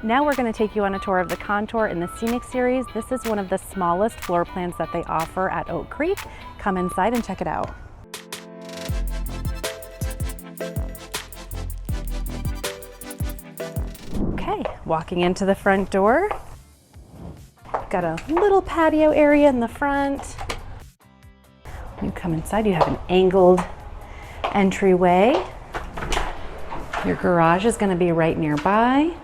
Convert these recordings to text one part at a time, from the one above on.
Now we're going to take you on a tour of the Contour in the Scenic series. This is one of the smallest floor plans that they offer at Oak Creek. Come inside and check it out. Okay, walking into the front door. Got a little patio area in the front. You come inside, you have an angled entryway. Your garage is going to be right nearby.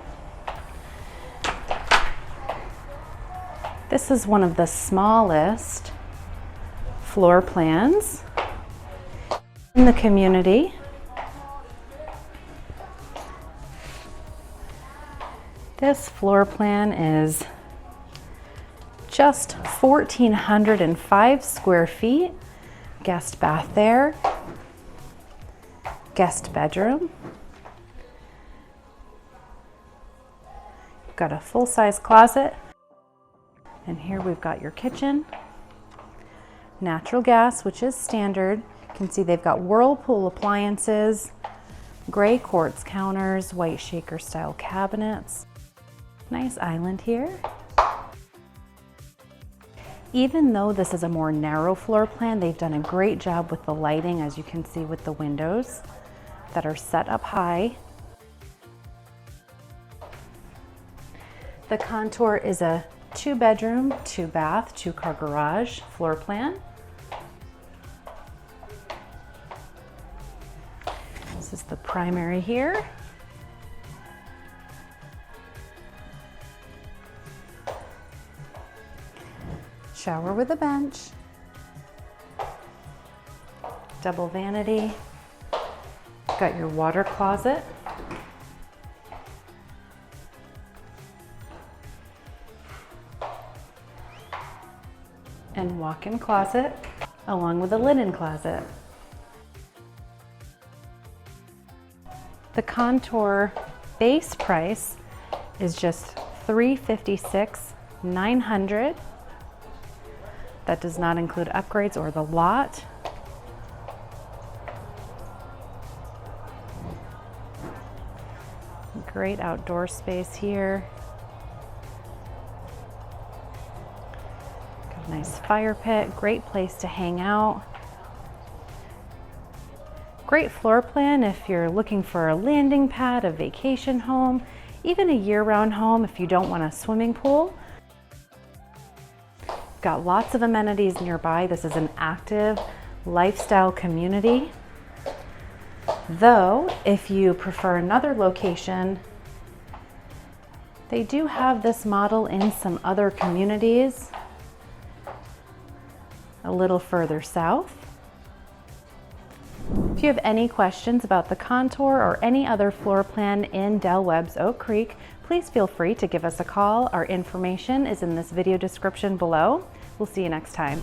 This is one of the smallest floor plans in the community. This floor plan is just 1,405 square feet. Guest bath there, guest bedroom. Got a full-size closet. And here we've got your kitchen. Natural gas, which is standard. You can see they've got Whirlpool appliances, gray quartz counters, white shaker style cabinets. Nice island here. Even though this is a more narrow floor plan, they've done a great job with the lighting, as you can see with the windows that are set up high. The Contour is a 2-bedroom, 2-bath, 2-car garage floor plan. This is the primary here. Shower with a bench. Double vanity. Got your water closet. And walk-in closet, along with a linen closet. The Contour base price is just $356,900. That does not include upgrades or the lot. Great outdoor space here. Nice fire pit, great place to hang out. Great floor plan if you're looking for a landing pad, a vacation home, even a year-round home if you don't want a swimming pool. Got lots of amenities nearby. This is an active lifestyle community. Though, if you prefer another location, they do have this model in some other communities a little further south. If you have any questions about the Contour or any other floor plan in Del Webb's Oak Creek, please feel free to give us a call. Our information is in this video description below. We'll see you next time.